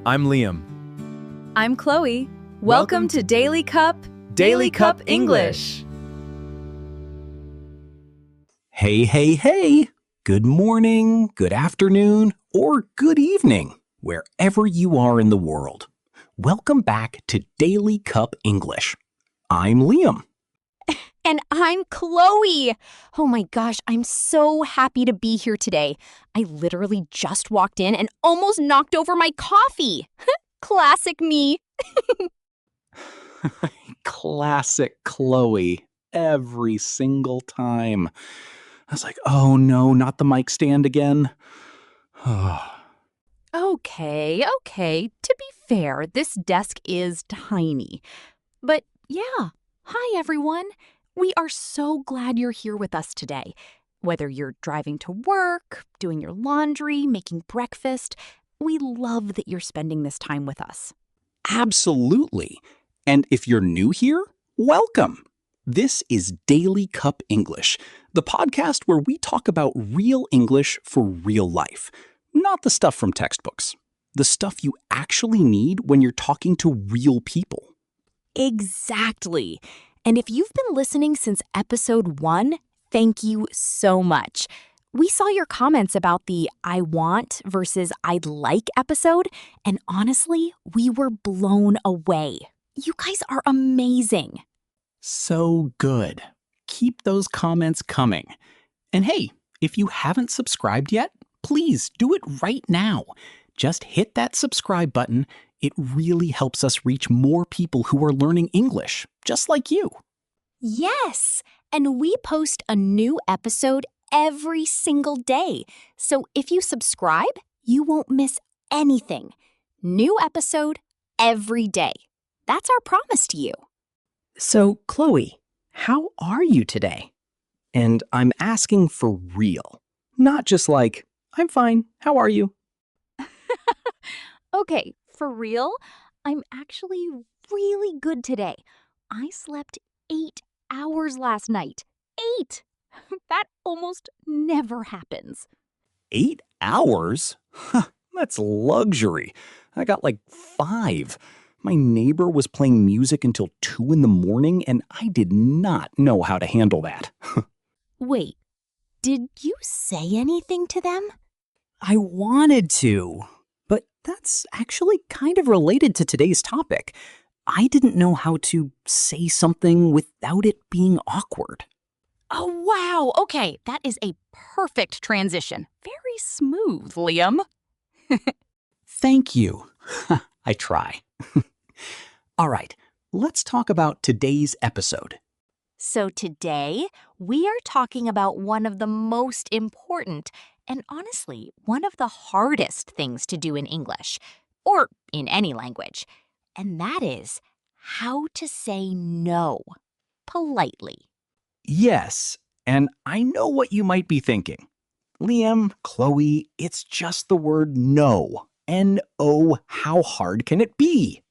I'm Liam. I'm Chloe. Welcome to Daily Cup English. Hey. Good morning, good afternoon, or good evening, wherever you are in the world. Welcome back to Daily Cup English. I'm Liam. And I'm Chloe. Oh my gosh, I'm so happy to be here today. I literally just walked in and almost knocked over my coffee. Classic me. Classic Chloe. Every single time. I was like, oh no, not the mic stand again. Okay. To be fair, this desk is tiny. But yeah, hi everyone. We are so glad you're here with us today. Whether you're driving to work, doing your laundry, making breakfast, we love that you're spending this time with us. Absolutely. And if you're new here, welcome. This is Daily Cup English, the podcast where we talk about real English for real life. Not the stuff from textbooks. The stuff you actually need when you're talking to real people. Exactly. And if you've been listening since episode 1, thank you so much. We saw your comments about the I want versus I'd like episode, and honestly, we were blown away. You guys are amazing. So good. Keep those comments coming. And hey, if you haven't subscribed yet, please do it right now. Just hit that subscribe button. It really helps us reach more people who are learning English, just like you. Yes, and we post a new episode every single day. So if you subscribe, you won't miss anything. New episode every day. That's our promise to you. So, Chloe, how are you today? And I'm asking for real, not just like, I'm fine, how are you? Okay, for real, I'm actually really good today. I slept 8 hours last night. 8! That almost never happens. 8 hours? That's luxury. I got like 5. My neighbor was playing music until 2 in the morning, and I did not know how to handle that. Wait, did you say anything to them? I wanted to, but that's actually kind of related to today's topic. I didn't know how to say something without it being awkward. Oh, wow. Okay, that is a perfect transition. Very smooth, Liam. Thank you. I try. All right, let's talk about today's episode. So today, we are talking about one of the most important and honestly, one of the hardest things to do in English, or in any language, and that is how to say no politely. Yes, and I know what you might be thinking. Liam, Chloe, it's just the word no. N-O, how hard can it be?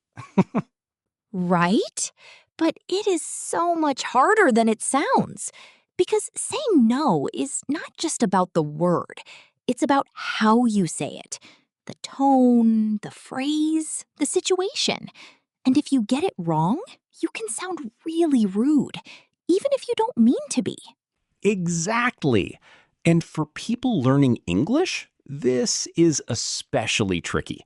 Right? But it is so much harder than it sounds. Because saying no is not just about the word. It's about how you say it. The tone, the phrase, the situation. And if you get it wrong, you can sound really rude, even if you don't mean to be. Exactly. And for people learning English, this is especially tricky.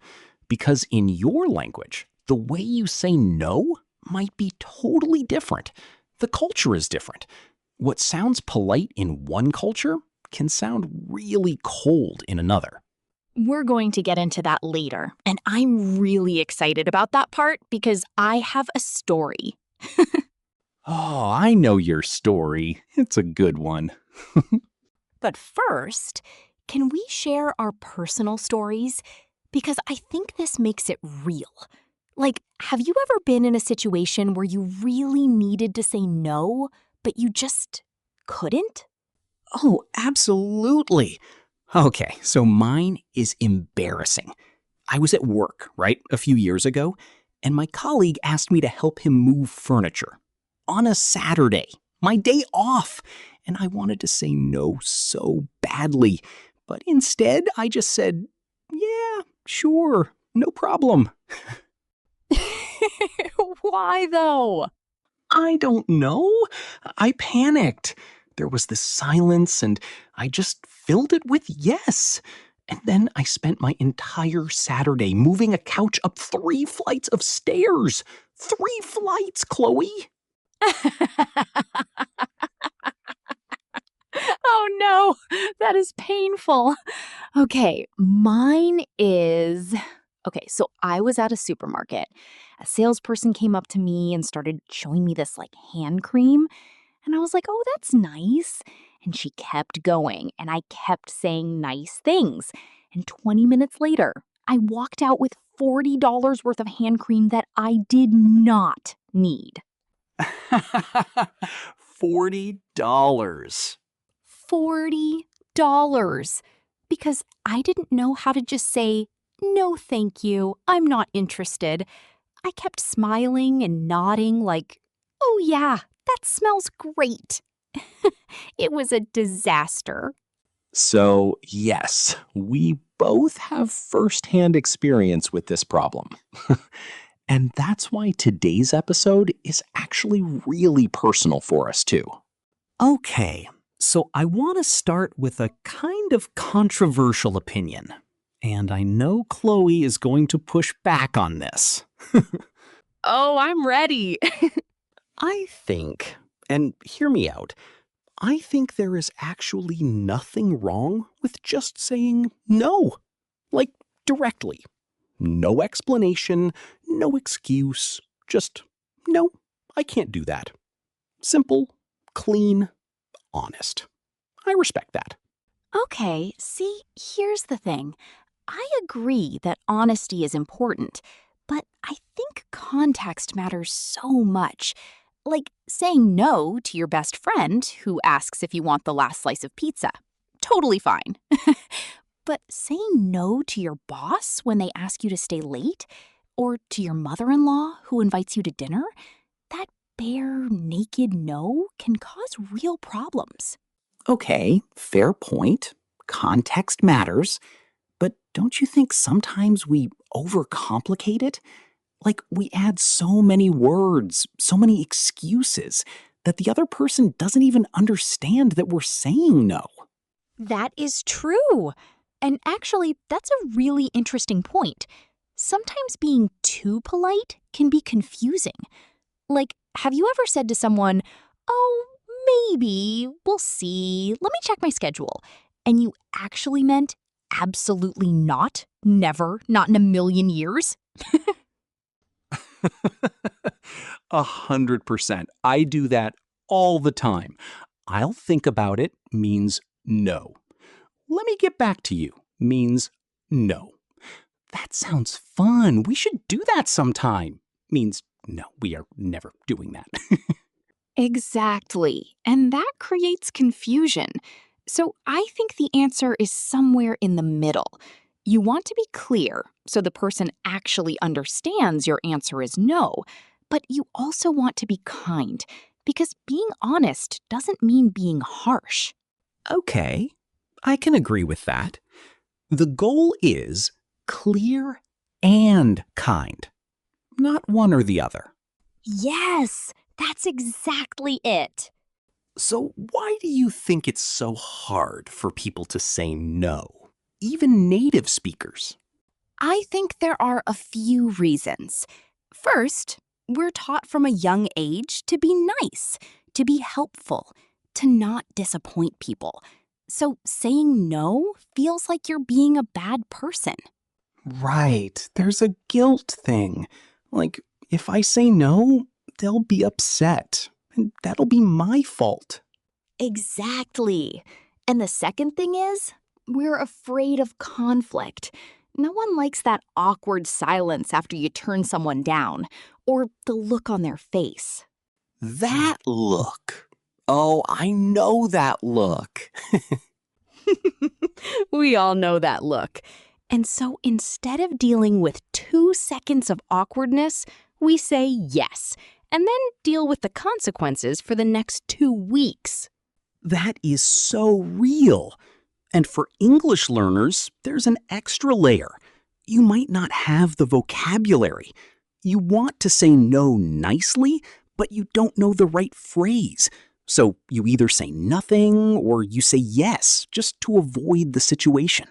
Because in your language, the way you say no might be totally different. The culture is different. What sounds polite in one culture can sound really cold in another. We're going to get into that later, and I'm really excited about that part because I have a story. Oh, I know your story. It's a good one. But first, can we share our personal stories? Because I think this makes it real. Like, have you ever been in a situation where you really needed to say no, but you just couldn't? Oh, absolutely. Okay, so mine is embarrassing. I was at work, right, a few years ago, and my colleague asked me to help him move furniture on a Saturday, my day off, and I wanted to say no so badly. But instead, I just said, yeah, sure, no problem. Why, though? I don't know. I panicked. There was this silence, and I just filled it with yes. And then I spent my entire Saturday moving a couch up 3 flights of stairs. 3 flights, Chloe. Oh no, that is painful. Okay, mine is. Okay, so I was at a supermarket. A salesperson came up to me and started showing me this hand cream. And I was like, oh, that's nice. And she kept going, and I kept saying nice things. And 20 minutes later, I walked out with $40 worth of hand cream that I did not need. $40. $40. Because I didn't know how to just say, no, thank you, I'm not interested. I kept smiling and nodding like, oh yeah, that smells great. It was a disaster. So, yes, we both have firsthand experience with this problem. And that's why today's episode is actually really personal for us, too. Okay, so I want to start with a kind of controversial opinion. And I know Chloe is going to push back on this. Oh, I'm ready. I think, and hear me out, I think there is actually nothing wrong with just saying no. Like, directly. No explanation, no excuse, just, no, I can't do that. Simple, clean, honest. I respect that. Okay, see, here's the thing. I agree that honesty is important, but I think context matters so much. Like saying no to your best friend who asks if you want the last slice of pizza. Totally fine. But saying no to your boss when they ask you to stay late, or to your mother-in-law who invites you to dinner, that bare, naked no can cause real problems. Okay, fair point. Context matters. But don't you think sometimes we overcomplicate it? Like, we add so many words, so many excuses, that the other person doesn't even understand that we're saying no. That is true. And actually, that's a really interesting point. Sometimes being too polite can be confusing. Like, have you ever said to someone, oh, maybe, we'll see, let me check my schedule, and you actually meant absolutely not, never, not in a million years? 100%. I do that all the time. I'll think about it means no. Let me get back to you means no. That sounds fun. We should do that sometime means no, we are never doing that. Exactly. And that creates confusion. So I think the answer is somewhere in the middle. You want to be clear so the person actually understands your answer is no, but you also want to be kind because being honest doesn't mean being harsh. Okay, I can agree with that. The goal is clear and kind, not one or the other. Yes, that's exactly it. So why do you think it's so hard for people to say no, even native speakers? I think there are a few reasons. First, we're taught from a young age to be nice, to be helpful, to not disappoint people. So saying no feels like you're being a bad person. Right, there's a guilt thing. Like, if I say no, they'll be upset, and that'll be my fault. Exactly. And the second thing is, we're afraid of conflict. No one likes that awkward silence after you turn someone down, or the look on their face. That look. Oh, I know that look. We all know that look. And so instead of dealing with 2 seconds of awkwardness, we say yes, and then deal with the consequences for the next 2 weeks. That is so real. And for English learners, there's an extra layer. You might not have the vocabulary. You want to say no nicely, but you don't know the right phrase. So you either say nothing or you say yes, just to avoid the situation.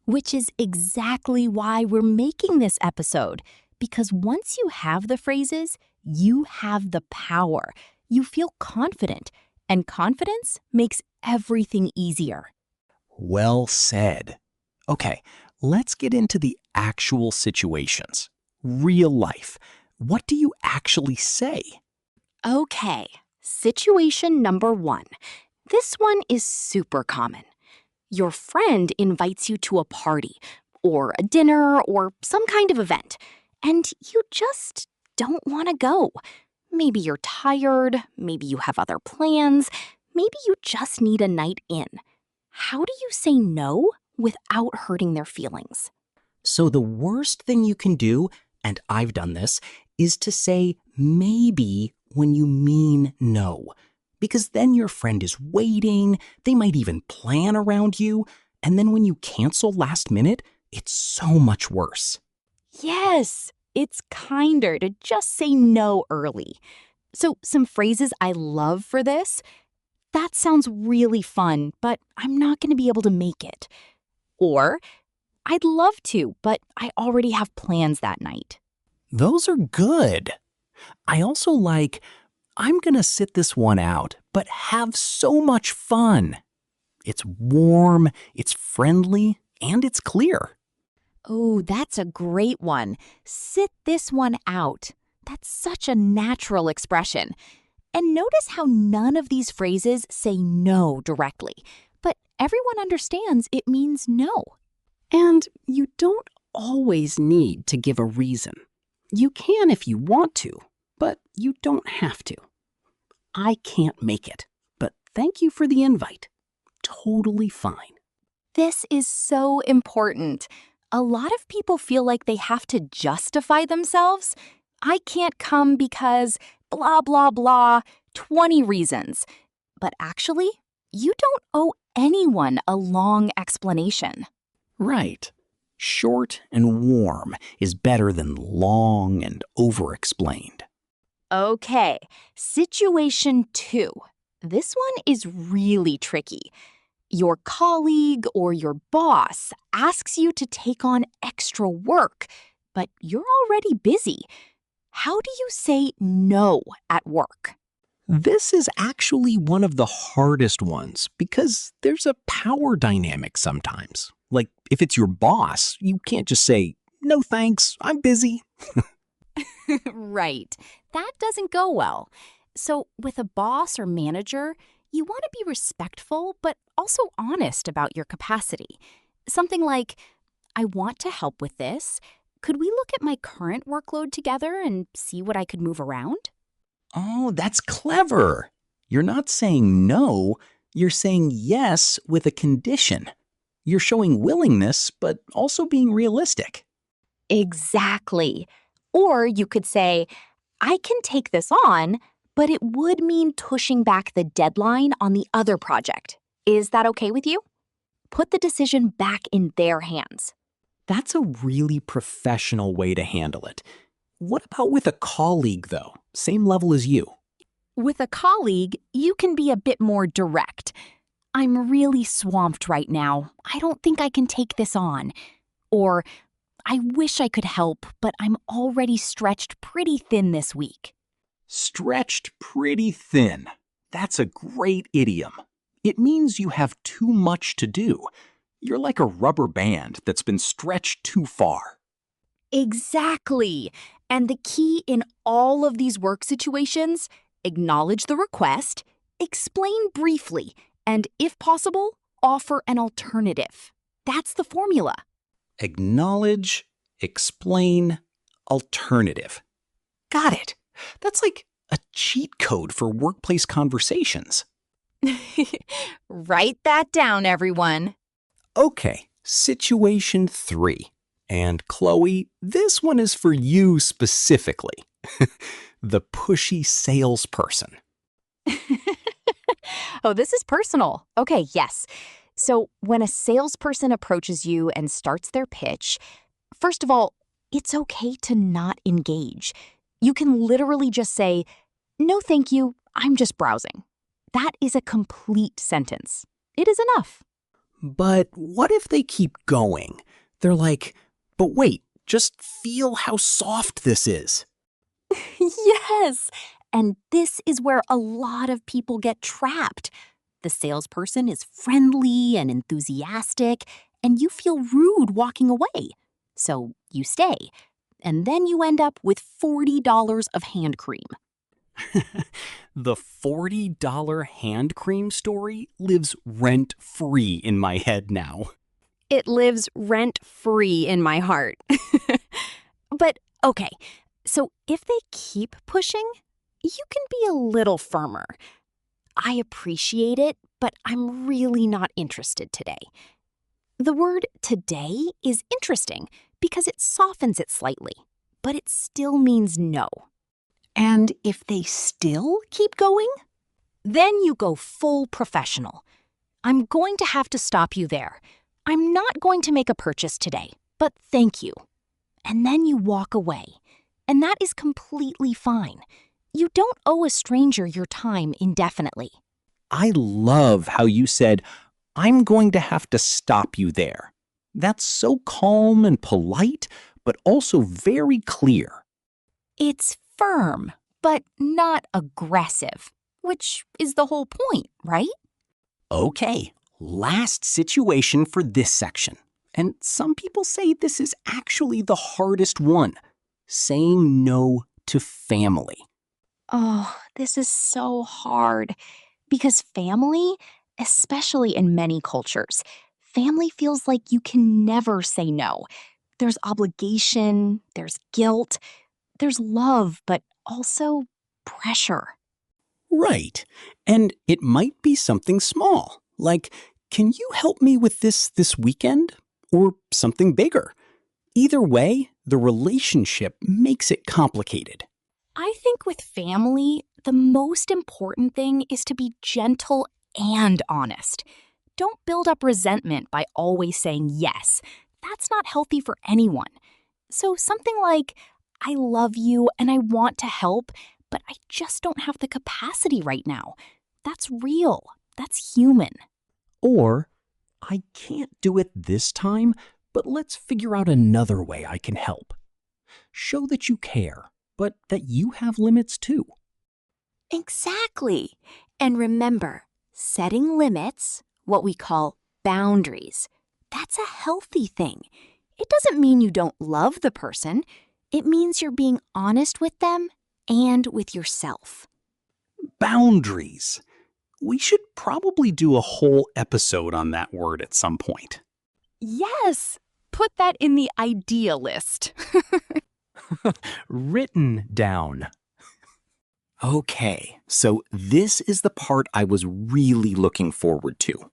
Which is exactly why we're making this episode. Because once you have the phrases, you have the power. You feel confident, and confidence makes everything easier. Well said. Okay, let's get into the actual situations. Real life. What do you actually say? Okay, situation number 1. This one is super common. Your friend invites you to a party, or a dinner, or some kind of event, and you just don't want to go. Maybe you're tired, maybe you have other plans, maybe you just need a night in. How do you say no without hurting their feelings? So the worst thing you can do, and I've done this, is to say maybe when you mean no. Because then your friend is waiting, they might even plan around you, and then when you cancel last minute, it's so much worse. Yes, it's kinder to just say no early. So, some phrases I love for this. That sounds really fun, but I'm not going to be able to make it. Or, I'd love to, but I already have plans that night. Those are good. I also like, I'm gonna sit this one out, but have so much fun. It's warm, it's friendly, and it's clear. Oh, that's a great one. Sit this one out. That's such a natural expression. And notice how none of these phrases say no directly, but everyone understands it means no. And you don't always need to give a reason. You can if you want to, but you don't have to. I can't make it, but thank you for the invite. Totally fine. This is so important. A lot of people feel like they have to justify themselves. I can't come because blah, blah, blah, 20 reasons. But actually, you don't owe anyone a long explanation. Right. Short and warm is better than long and over-explained. Okay, situation 2. This one is really tricky. Your colleague or your boss asks you to take on extra work, but you're already busy. How do you say no at work? This is actually one of the hardest ones because there's a power dynamic sometimes. Like, if it's your boss, you can't just say, "No thanks, I'm busy." Right. That doesn't go well. So, with a boss or manager, you want to be respectful, but also honest about your capacity. Something like, I want to help with this. Could we look at my current workload together and see what I could move around? Oh, that's clever. You're not saying no, you're saying yes with a condition. You're showing willingness, but also being realistic. Exactly. Or you could say, I can take this on, but it would mean pushing back the deadline on the other project. Is that okay with you? Put the decision back in their hands. That's a really professional way to handle it. What about with a colleague, though? Same level as you. With a colleague, you can be a bit more direct. I'm really swamped right now. I don't think I can take this on. Or, I wish I could help, but I'm already stretched pretty thin this week. Stretched pretty thin. That's a great idiom. It means you have too much to do. You're like a rubber band that's been stretched too far. Exactly. And the key in all of these work situations, acknowledge the request, explain briefly, and if possible, offer an alternative. That's the formula. Acknowledge, explain, alternative. Got it. That's like a cheat code for workplace conversations. Write that down, everyone. Okay, situation 3. And Chloe, this one is for you specifically. The pushy salesperson. Oh, this is personal. Okay, yes. So when a salesperson approaches you and starts their pitch, First of all, it's okay to not engage. You can literally just say, "No, thank you, I'm just browsing." That is a complete sentence. It is enough. But what if they keep going? They're like, but wait, just feel how soft this is. Yes, and this is where a lot of people get trapped. The salesperson is friendly and enthusiastic, and you feel rude walking away. So you stay, and then you end up with $40 of hand cream. The $40 hand cream story lives rent-free in my head now. It lives rent-free in my heart. But okay, so if they keep pushing, you can be a little firmer. I appreciate it, but I'm really not interested today. The word today is interesting because it softens it slightly, but it still means no. And if they still keep going? Then you go full professional. I'm going to have to stop you there. I'm not going to make a purchase today, but thank you. And then you walk away. And that is completely fine. You don't owe a stranger your time indefinitely. I love how you said, I'm going to have to stop you there. That's so calm and polite, but also very clear. It's firm, but not aggressive, which is the whole point, right? Okay, last situation for this section. And some people say this is actually the hardest one. Saying no to family. Oh, this is so hard. Because family, especially in many cultures, family feels like you can never say no. There's obligation, there's guilt, there's love, but also pressure. Right. And it might be something small, like, can you help me with this weekend? Or something bigger. Either way, the relationship makes it complicated. I think with family, the most important thing is to be gentle and honest. Don't build up resentment by always saying yes. That's not healthy for anyone. So something like, I love you and I want to help, but I just don't have the capacity right now. That's real. That's human. Or, I can't do it this time, but let's figure out another way I can help. Show that you care, but that you have limits too. Exactly. And remember, setting limits, what we call boundaries, that's a healthy thing. It doesn't mean you don't love the person. It means you're being honest with them and with yourself. Boundaries. We should probably do a whole episode on that word at some point. Yes, put that in the idea list. Written down. Okay, so this is the part I was really looking forward to.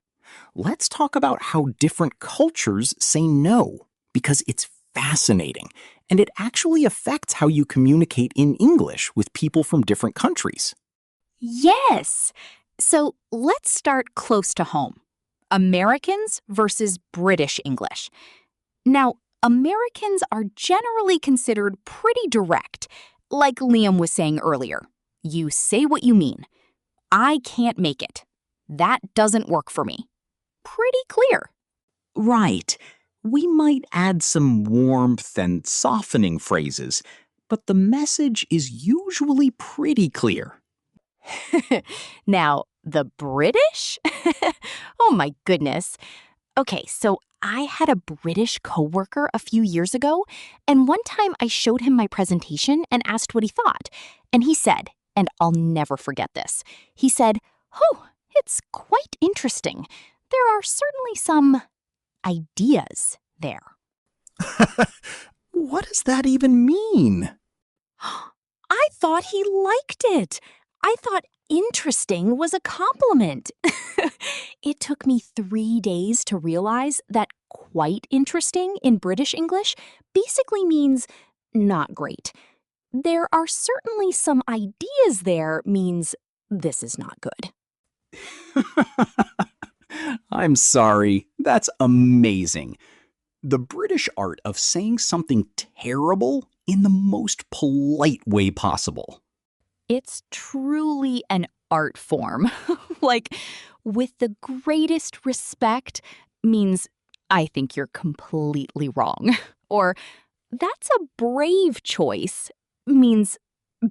Let's talk about how different cultures say no, because it's fascinating, and it actually affects how you communicate in English with people from different countries. Yes. So let's start close to home. Americans versus British English. Now, Americans are generally considered pretty direct. Like Liam was saying earlier, you say what you mean. I can't make it. That doesn't work for me. Pretty clear. Right. We might add some warmth and softening phrases, but the message is usually pretty clear. Now, the British? Oh my goodness. Okay, so I had a British coworker a few years ago, and one time I showed him my presentation and asked what he thought. And he said, and I'll never forget this, he said, "Oh, it's quite interesting. There are certainly some ideas there." What does that even mean? I thought he liked it. I thought interesting was a compliment. It took me 3 days to realize that quite interesting in British English basically means not great. There are certainly some ideas there means this is not good. I'm sorry. That's amazing. the British art of saying something terrible in the most polite way possible. It's truly an art form. Like, with the greatest respect means I think you're completely wrong. Or that's a brave choice means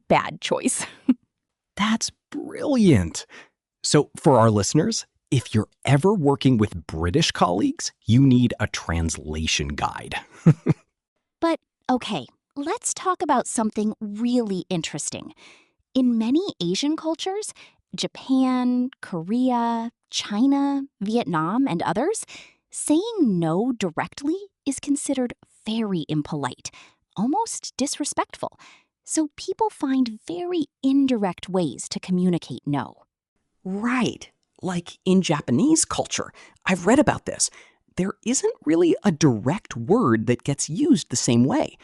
bad choice. That's brilliant. So, for our listeners, if you're ever working with British colleagues, you need a translation guide. But okay, let's talk about something really interesting. In many Asian cultures, Japan, Korea, China, Vietnam, and others, saying no directly is considered very impolite, almost disrespectful. So people find very indirect ways to communicate no. Right. Like in Japanese culture, I've read about this. There isn't really a direct word that gets used the same way.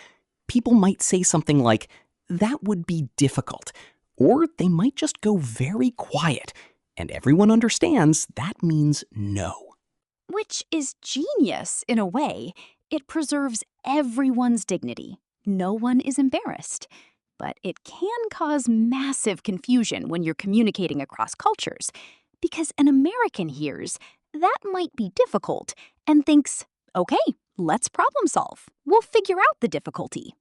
People might say something like, that would be difficult, or they might just go very quiet, and everyone understands that means no. Which is genius in a way. It preserves everyone's dignity. No one is embarrassed. But it can cause massive confusion when you're communicating across cultures, because an American hears that might be difficult and thinks, okay, let's problem solve. We'll figure out the difficulty.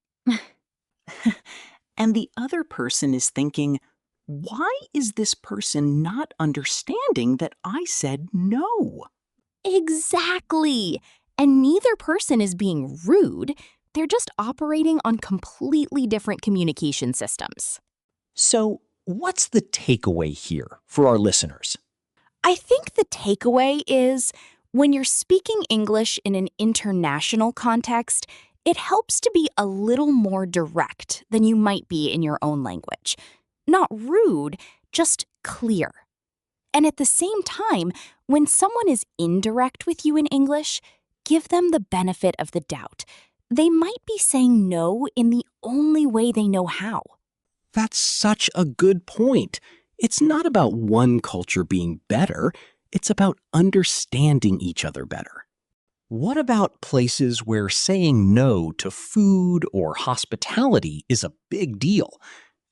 And the other person is thinking, why is this person not understanding that I said no? Exactly. And neither person is being rude. They're just operating on completely different communication systems. So, what's the takeaway here for our listeners? I think the takeaway is when you're speaking English in an international context, it helps to be a little more direct than you might be in your own language. Not rude, just clear. And at the same time, when someone is indirect with you in English, give them the benefit of the doubt. They might be saying no in the only way they know how. That's such a good point. It's not about one culture being better, it's about understanding each other better. What about places where saying no to food or hospitality is a big deal?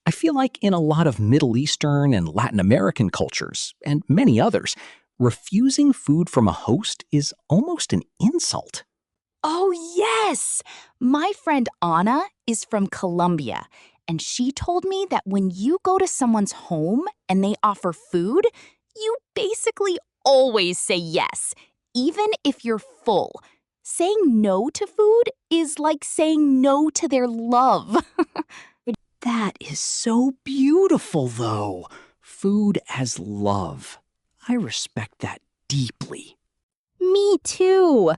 I feel like in a lot of Middle Eastern and Latin American cultures, and many others, refusing food from a host is almost an insult. Oh, yes! My friend Anna is from Colombia, and she told me that when you go to someone's home and they offer food, you basically always say yes, even if you're full. Saying no to food is like saying no to their love. That is so beautiful, though. Food as love. I respect that deeply. Me too.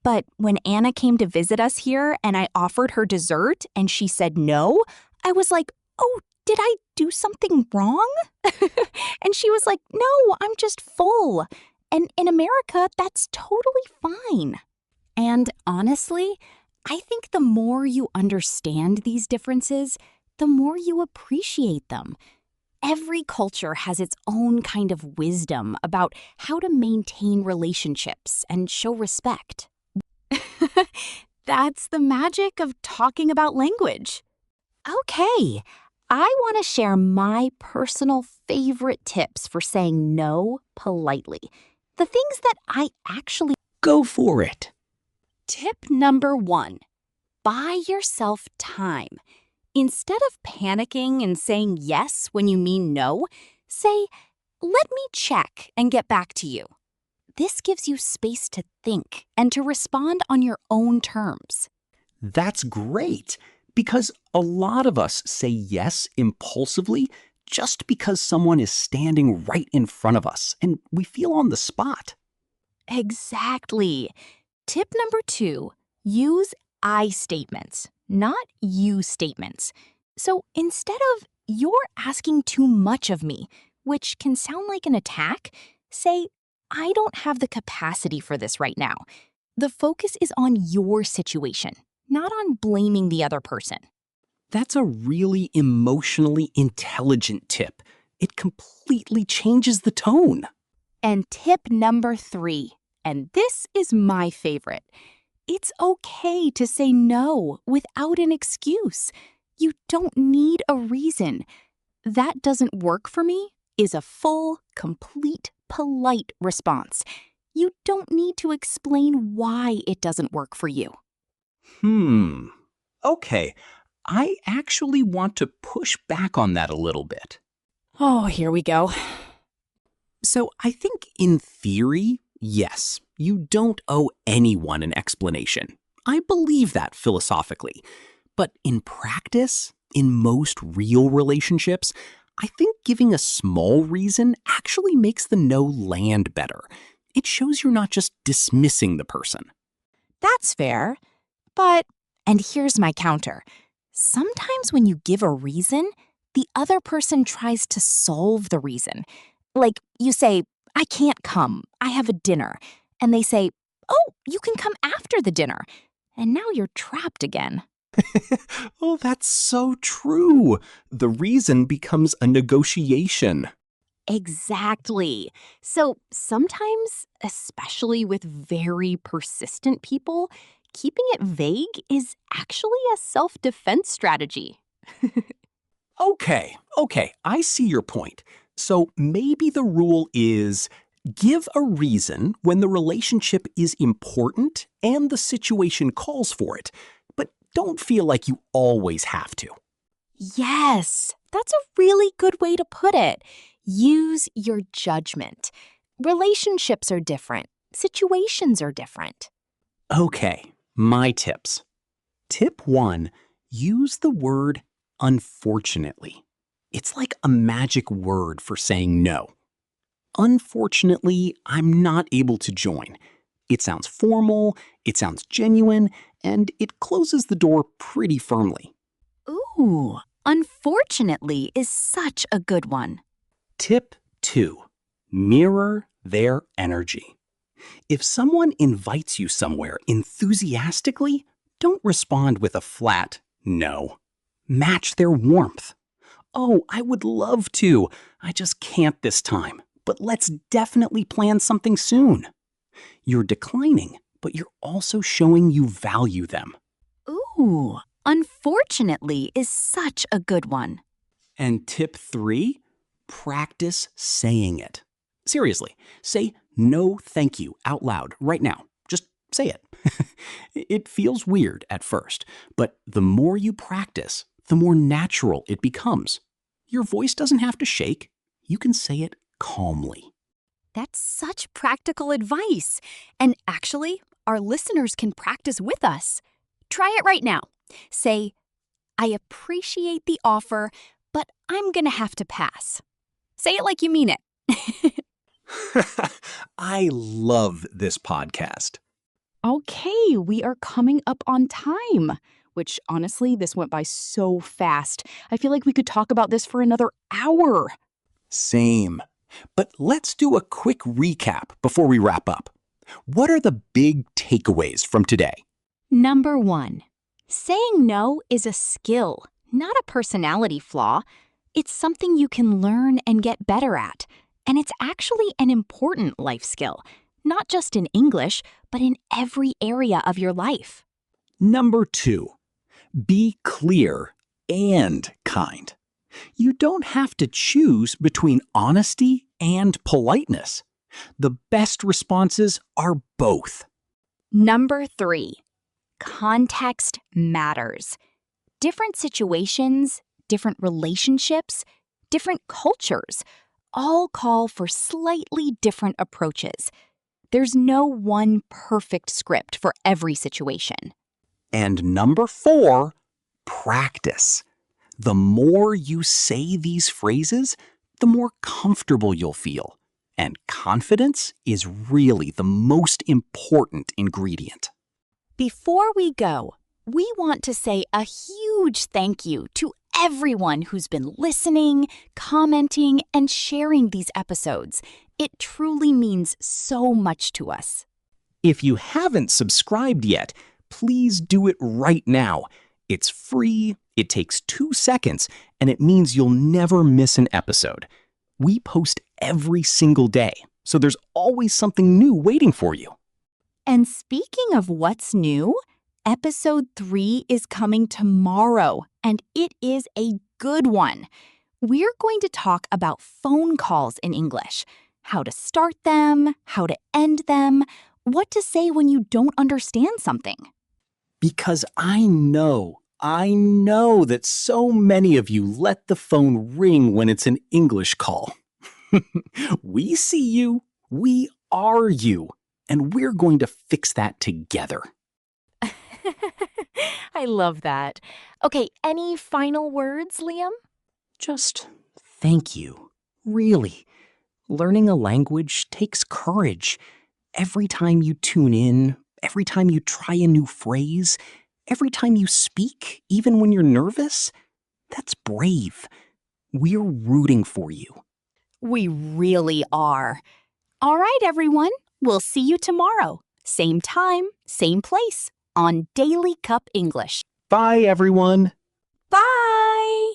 But when Anna came to visit us here and I offered her dessert and she said no, I was like, oh, did I do something wrong? And she was like, no, I'm just full. And in America, that's totally fine. And honestly, I think the more you understand these differences, the more you appreciate them. Every culture has its own kind of wisdom about how to maintain relationships and show respect. That's the magic of talking about language. Okay, I want to share my personal favorite tips for saying no politely. The things that I actually... Go for it. Tip number 1, buy yourself time. Instead of panicking and saying yes when you mean no, say, let me check and get back to you. This gives you space to think and to respond on your own terms. That's great, because a lot of us say yes impulsively just because someone is standing right in front of us and we feel on the spot. Exactly. Tip number 2, use I statements, not you statements. So instead of, you're asking too much of me, which can sound like an attack, say, I don't have the capacity for this right now. The focus is on your situation, not on blaming the other person. That's a really emotionally intelligent tip. It completely changes the tone. And tip number 3, and this is my favorite. It's okay to say no without an excuse. You don't need a reason. That doesn't work for me is a full, complete, polite response. You don't need to explain why it doesn't work for you. Okay, I actually want to push back on that a little bit. Oh, here we go. So I think in theory, yes, you don't owe anyone an explanation. I believe that philosophically. But in practice, in most real relationships, I think giving a small reason actually makes the no land better. It shows you're not just dismissing the person. That's fair. But, and here's my counter. Sometimes when you give a reason, the other person tries to solve the reason. Like you say, I can't come, I have a dinner. And they say, oh, you can come after the dinner. And now you're trapped again. Oh, that's so true. The reason becomes a negotiation. Exactly. So sometimes, especially with very persistent people, keeping it vague is actually a self-defense strategy. Okay, I see your point. So maybe the rule is give a reason when the relationship is important and the situation calls for it, but don't feel like you always have to. Yes, that's a really good way to put it. Use your judgment. Relationships are different. Situations are different. Okay, my tips. Tip 1, use the word unfortunately. It's like a magic word for saying no. Unfortunately, I'm not able to join. It sounds formal, it sounds genuine, and it closes the door pretty firmly. Ooh, unfortunately is such a good one. Tip 2, mirror their energy. If someone invites you somewhere enthusiastically, don't respond with a flat no. Match their warmth. Oh, I would love to. I just can't this time. But let's definitely plan something soon. You're declining, but you're also showing you value them. Ooh, unfortunately is such a good one. And tip 3, practice saying it. Seriously, say no thank you out loud right now. Just say it. It feels weird at first, but the more you practice, the more natural it becomes. Your voice doesn't have to shake. You can say it calmly. That's such practical advice. And actually, our listeners can practice with us. Try it right now. Say, I appreciate the offer, but I'm going to have to pass. Say it like you mean it. I love this podcast. Okay, we are coming up on time, which honestly, this went by so fast. I feel like we could talk about this for another hour. Same. But let's do a quick recap before we wrap up. What are the big takeaways from today? Number 1, saying no is a skill, not a personality flaw. It's something you can learn and get better at. And it's actually an important life skill, not just in English, but in every area of your life. Number 2, be clear and kind. You don't have to choose between honesty and politeness. The best responses are both. Number 3, context matters. Different situations, different relationships, different cultures all call for slightly different approaches. There's no one perfect script for every situation. And number 4, practice. The more you say these phrases, the more comfortable you'll feel. And confidence is really the most important ingredient. Before we go, we want to say a huge thank you to everyone who's been listening, commenting, and sharing these episodes. It truly means so much to us. If you haven't subscribed yet, please do it right now. It's free, it takes 2 seconds, and it means you'll never miss an episode. We post every single day, so there's always something new waiting for you. And speaking of what's new, episode 3 is coming tomorrow, and it is a good one. We're going to talk about phone calls in English, how to start them, how to end them, what to say when you don't understand something. Because I know that so many of you let the phone ring when it's an English call. We see you, we are you, and we're going to fix that together. I love that. Okay, any final words, Liam? Just thank you. Really. Learning a language takes courage. Every time you tune in, every time you try a new phrase, every time you speak, even when you're nervous, that's brave. We're rooting for you. We really are. All right, everyone. We'll see you tomorrow. Same time, same place on Daily Cup English. Bye, everyone. Bye!